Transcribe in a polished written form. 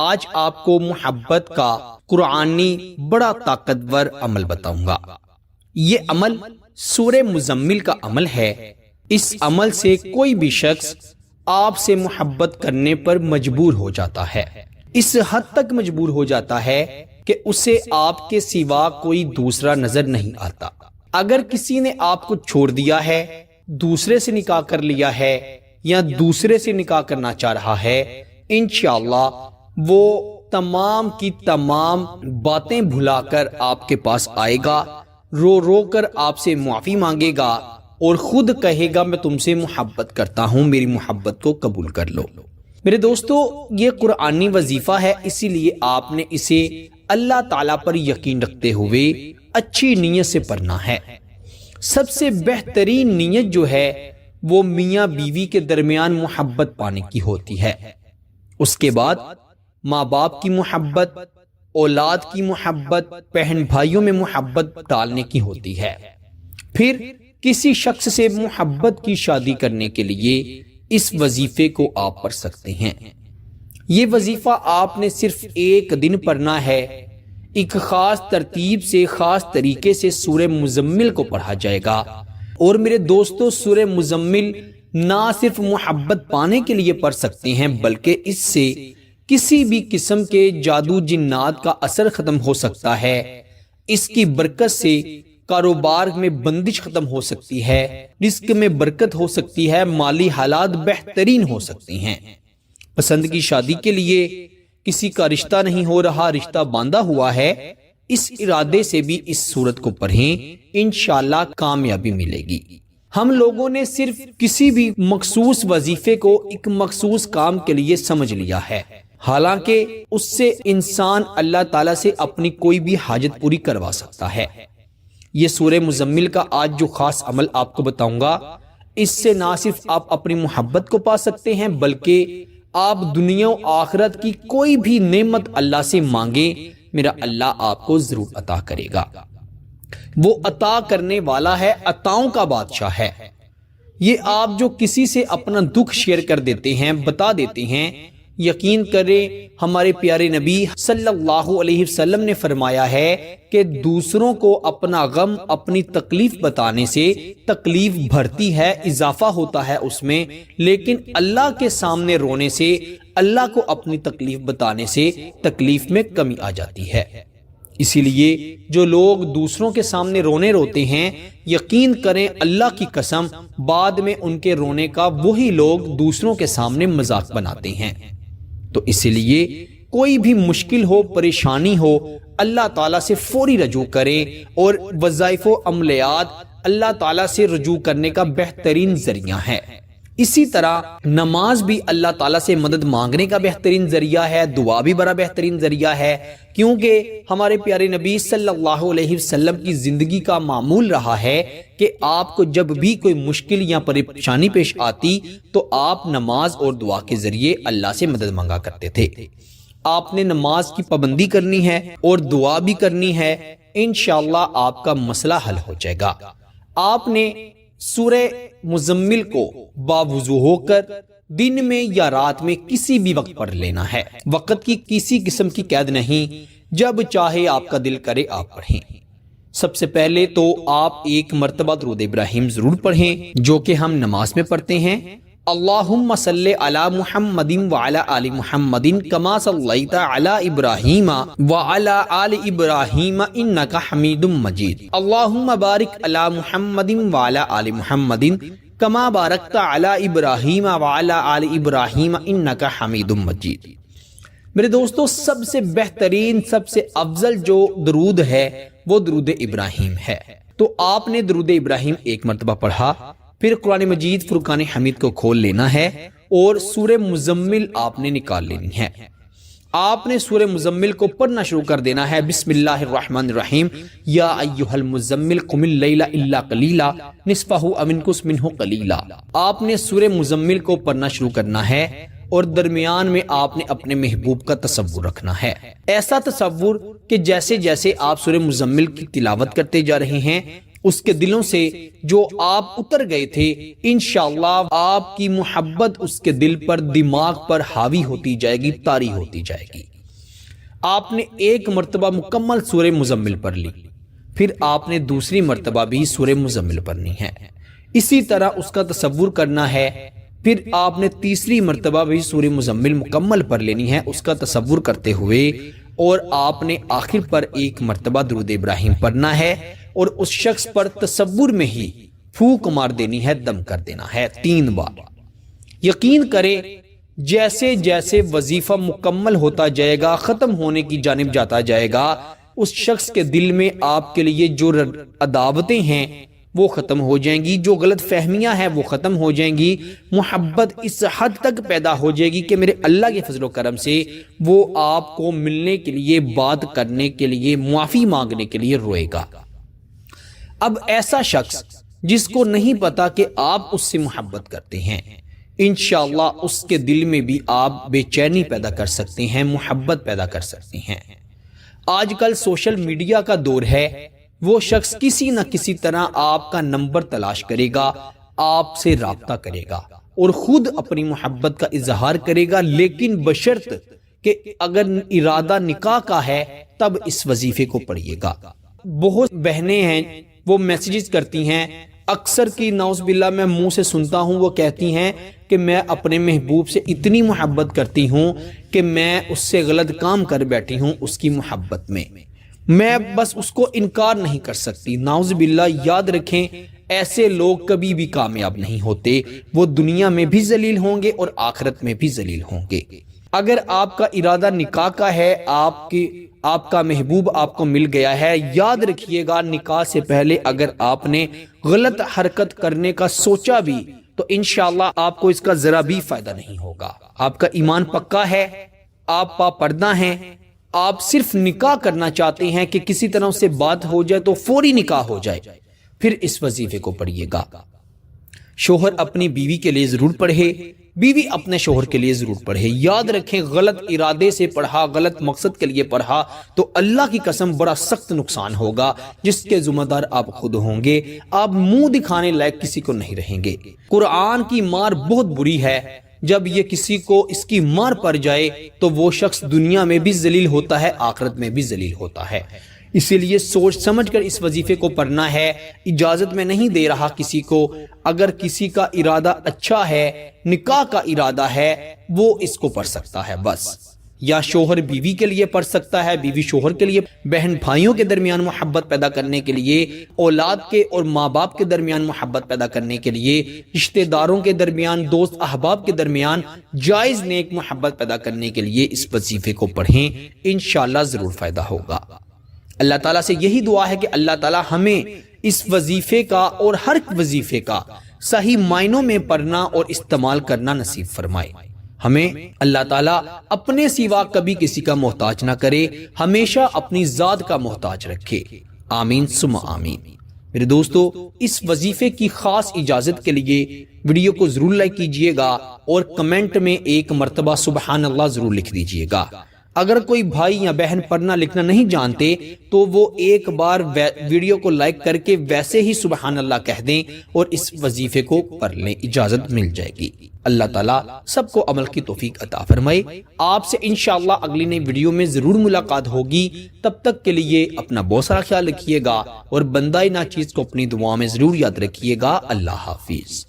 آج آپ کو محبت کا قرآنی بڑا طاقتور عمل بتاؤں گا۔ یہ عمل سورہ مزمل کا عمل ہے۔ اس عمل سے کوئی بھی شخص آپ سے محبت کرنے پر مجبور ہو جاتا ہے، اس حد تک مجبور ہو جاتا ہے کہ اسے آپ کے سوا کوئی دوسرا نظر نہیں آتا۔ اگر کسی نے آپ کو چھوڑ دیا ہے، دوسرے سے نکاح کر لیا ہے یا دوسرے سے نکاح کرنا چاہ رہا ہے، انشاءاللہ وہ تمام کی تمام باتیں بھلا کر آپ کے پاس آئے گا، رو رو کر آپ سے معافی مانگے گا اور خود کہے گا میں تم سے محبت کرتا ہوں، میری محبت کو قبول کر لو۔ میرے دوستو، یہ قرآنی وظیفہ ہے، اسی لیے آپ نے اسے اللہ تعالیٰ پر یقین رکھتے ہوئے اچھی نیت سے پڑھنا ہے۔ سب سے بہترین نیت جو ہے وہ میاں بیوی کے درمیان محبت پانے کی ہوتی ہے۔ اس کے بعد ماں باپ کی محبت، اولاد کی محبت، بہن بھائیوں میں محبت ڈالنے کی ہوتی ہے۔ پھر کسی شخص سے محبت کی شادی کرنے کے لیے اس وظیفے کو آپ پڑھ سکتے ہیں۔ یہ وظیفہ آپ نے صرف ایک دن پڑھنا ہے۔ ایک خاص ترتیب سے، خاص طریقے سے سورہ مزمل کو پڑھا جائے گا۔ اور میرے دوستو، سورہ مزمل نہ صرف محبت پانے کے لیے پڑھ سکتے ہیں بلکہ اس سے کسی بھی قسم کے جادو جنات کا اثر ختم ہو سکتا ہے۔ اس کی برکت سے کاروبار میں بندش ختم ہو سکتی ہے، رزق میں برکت ہو سکتی ہے، مالی حالات بہترین ہو سکتے ہیں۔ پسند کی شادی کے لیے کسی کا رشتہ نہیں ہو رہا، رشتہ باندھا ہوا ہے، اس ارادے سے بھی اس سورت کو پڑھیں، انشاءاللہ کامیابی ملے گی۔ ہم لوگوں نے صرف کسی بھی مخصوص وظیفے کو ایک مخصوص کام کے لیے سمجھ لیا ہے، حالانکہ اس سے انسان اللہ تعالیٰ سے اپنی کوئی بھی حاجت پوری کروا سکتا ہے۔ یہ سورہ مزمل کا آج جو خاص عمل آپ کو بتاؤں گا، اس سے نہ صرف آپ اپنی محبت کو پا سکتے ہیں بلکہ آپ دنیا و آخرت کی کوئی بھی نعمت اللہ سے مانگیں، میرا اللہ آپ کو ضرور عطا کرے گا۔ وہ عطا کرنے والا ہے، عطاؤں کا بادشاہ ہے۔ یہ آپ جو کسی سے اپنا دکھ شیئر کر دیتے ہیں، بتا دیتے ہیں، یقین کریں ہمارے پیارے نبی صلی اللہ علیہ وسلم نے فرمایا ہے کہ دوسروں کو اپنا غم، اپنی تکلیف بتانے سے تکلیف بڑھتی ہے، اضافہ ہوتا ہے اس میں، لیکن اللہ کے سامنے رونے سے، اللہ کو اپنی تکلیف بتانے سے تکلیف میں کمی آ جاتی ہے۔ اسی لیے جو لوگ دوسروں کے سامنے روتے ہیں، یقین کریں اللہ کی قسم بعد میں ان کے رونے کا وہی لوگ دوسروں کے سامنے مذاق بناتے ہیں۔ تو اسی لیے کوئی بھی مشکل ہو، پریشانی ہو، اللہ تعالیٰ سے فوری رجوع کریں، اور وظائف و عملیات اللہ تعالیٰ سے رجوع کرنے کا بہترین ذریعہ ہے۔ اسی طرح نماز بھی اللہ تعالیٰ سے مدد مانگنے کا بہترین ذریعہ ہے، دعا بھی بڑا بہترین ذریعہ ہے، کیونکہ ہمارے پیارے نبی صلی اللہ علیہ وسلم کی زندگی کا معمول رہا ہے کہ آپ کو جب بھی کوئی مشکل یا پریشانی پیش آتی تو آپ نماز اور دعا کے ذریعے اللہ سے مدد مانگا کرتے تھے۔ آپ نے نماز کی پابندی کرنی ہے اور دعا بھی کرنی ہے، انشاءاللہ آپ کا مسئلہ حل ہو جائے گا۔ آپ نے سورہ مزمل کو باوضو ہو کر دن میں یا رات میں کسی بھی وقت پڑھ لینا ہے، وقت کی کسی قسم کی قید نہیں، جب چاہے آپ کا دل کرے آپ پڑھیں۔ سب سے پہلے تو آپ ایک مرتبہ درود ابراہیم ضرور پڑھیں، جو کہ ہم نماز میں پڑھتے ہیں۔ اللہم صلی علی محمد وعلی آل محمد کما صلیت علی ابراہیم وعلی آل ابراہیم انک حمید مجید۔ اللہم بارک علی محمد وعلی آل محمد کما بارکت علی ابراہیم وعلی آل ابراہیم انک حمید مجید۔ میرے دوستو، سب سے بہترین، سب سے افضل جو درود ہے وہ درود ابراہیم ہے۔ تو آپ نے درود ابراہیم ایک مرتبہ پڑھا، پھر قرآن مجید فرقان حمید کو کھول لینا ہے اور سورہ مزمل آپ نے نکال لینی ہے۔ آپ نے سورہ مزمل کو پڑھنا شروع کر دینا ہے۔ بسم اللہ الرحمن الرحیم، یا ایھا المزمل قم اللیل الا قلیلا نصفہ او انقص منہ قلیلا۔ آپ نے سورہ مزمل کو پڑھنا شروع کرنا ہے اور درمیان میں آپ نے اپنے محبوب کا تصور رکھنا ہے، ایسا تصور کہ جیسے جیسے آپ سورہ مزمل کی تلاوت کرتے جا رہے ہیں اس کے دلوں سے جو آپ اتر گئے تھے، انشاءاللہ آپ کی محبت اس کے دل پر، دماغ پر حاوی ہوتی جائے گی، طاری ہوتی جائے گی۔ آپ نے ایک مرتبہ مکمل سورہ مزمل پڑھ لی، پھر آپ نے دوسری مرتبہ بھی سورہ مزمل پڑھنی ہے، اسی طرح اس کا تصور کرنا ہے، پھر آپ نے تیسری مرتبہ بھی سورہ مزمل مکمل پڑھ لینی ہے اس کا تصور کرتے ہوئے، اور آپ نے آخر پر ایک مرتبہ درود ابراہیم پڑھنا ہے اور اس شخص پر تصور میں ہی پھونک مار دینی ہے، دم کر دینا ہے 3 بار۔ یقین کریں جیسے جیسے وظیفہ مکمل ہوتا جائے گا، ختم ہونے کی جانب جاتا جائے گا، اس شخص کے دل میں آپ کے لیے جو عداوتیں ہیں وہ ختم ہو جائیں گی، جو غلط فہمیاں ہیں وہ ختم ہو جائیں گی، محبت اس حد تک پیدا ہو جائے گی کہ میرے اللہ کے فضل و کرم سے وہ آپ کو ملنے کے لیے، بات کرنے کے لیے، معافی مانگنے کے لیے روئے گا۔ اب ایسا شخص جس کو نہیں پتا کہ آپ اس سے محبت کرتے ہیں، انشاءاللہ اس کے دل میں بھی آپ بے چینی پیدا کر سکتے ہیں، محبت پیدا کر سکتے ہیں۔ آج کل سوشل میڈیا کا دور ہے، وہ شخص کسی نہ کسی طرح آپ کا نمبر تلاش کرے گا، آپ سے رابطہ کرے گا اور خود اپنی محبت کا اظہار کرے گا، لیکن بشرط کہ اگر ارادہ نکاح کا ہے تب اس وظیفے کو پڑھیے گا۔ بہت بہنیں ہیں وہ میسیجز کرتی ہیں، اکثر کی نعوذ باللہ میں منہ سے سنتا ہوں، وہ کہتی ہیں کہ میں اپنے محبوب سے اتنی محبت کرتی ہوں کہ میں اس سے غلط کام کر بیٹھی ہوں اس کی محبت میں بس اس کو انکار نہیں کر سکتی۔ نعوذ باللہ، یاد رکھیں ایسے لوگ کبھی بھی کامیاب نہیں ہوتے، وہ دنیا میں بھی ذلیل ہوں گے اور آخرت میں بھی ذلیل ہوں گے۔ اگر آپ کا ارادہ نکاح کا ہے، آپ کا محبوب آپ کو مل گیا ہے، یاد رکھیے گا نکاح سے پہلے اگر آپ نے غلط حرکت کرنے کا سوچا بھی تو انشاءاللہ آپ کو اس کا ذرا بھی فائدہ نہیں ہوگا۔ آپ کا ایمان پکا ہے، آپ پاپردہ ہیں، آپ صرف نکاح کرنا چاہتے ہیں کہ کسی طرح اس سے بات ہو جائے تو فوری نکاح ہو جائے، پھر اس وظیفے کو پڑھیے گا۔ شوہر اپنی بیوی کے لیے ضرور پڑھے، بیوی اپنے شوہر کے لیے ضرور پڑھے۔ یاد رکھیں غلط ارادے سے پڑھا، غلط مقصد کے لیے پڑھا تو اللہ کی قسم بڑا سخت نقصان ہوگا، جس کے ذمہ دار آپ خود ہوں گے۔ آپ منہ دکھانے لائق کسی کو نہیں رہیں گے۔ قرآن کی مار بہت بری ہے، جب یہ کسی کو اس کی مار پڑ جائے تو وہ شخص دنیا میں بھی ذلیل ہوتا ہے، آخرت میں بھی ذلیل ہوتا ہے۔ اسی لیے سوچ سمجھ کر اس وظیفے کو پڑھنا ہے۔ اجازت میں نہیں دے رہا کسی کو، اگر کسی کا ارادہ اچھا ہے، نکاح کا ارادہ ہے، وہ اس کو پڑھ سکتا ہے بس، یا شوہر بیوی کے لیے پڑھ سکتا ہے، بیوی شوہر کے لیے، بہن بھائیوں کے درمیان محبت پیدا کرنے کے لیے، اولاد کے اور ماں باپ کے درمیان محبت پیدا کرنے کے لیے، رشتہ داروں کے درمیان، دوست احباب کے درمیان جائز نیک محبت پیدا کرنے کے لیے اس وظیفے کو پڑھیں، انشاءاللہ ضرور فائدہ ہوگا۔ اللہ تعالیٰ سے یہی دعا ہے کہ اللہ تعالیٰ ہمیں اس وظیفے کا اور ہر وظیفے کا صحیح معنوں میں پڑھنا اور استعمال کرنا نصیب فرمائے۔ ہمیں اللہ تعالیٰ اپنے سوا کبھی کسی کا محتاج نہ کرے، ہمیشہ اپنی ذات کا محتاج رکھے، آمین ثم آمین۔ میرے دوستو، اس وظیفے کی خاص اجازت کے لیے ویڈیو کو ضرور لائک کیجئے گا اور کمنٹ میں ایک مرتبہ سبحان اللہ ضرور لکھ دیجئے گا۔ اگر کوئی بھائی یا بہن پڑھنا لکھنا نہیں جانتے تو وہ ایک بار ویڈیو کو لائک کر کے ویسے ہی سبحان اللہ کہہ دیں اور اس وظیفے کو پڑھ لیں، اجازت مل جائے گی۔ اللہ تعالیٰ سب کو عمل کی توفیق عطا فرمائے۔ آپ سے انشاءاللہ اگلی نئی ویڈیو میں ضرور ملاقات ہوگی، تب تک کے لیے اپنا بہت سارا خیال رکھیے گا اور بندہ ناچیز کو اپنی دعا میں ضرور یاد رکھیے گا۔ اللہ حافظ۔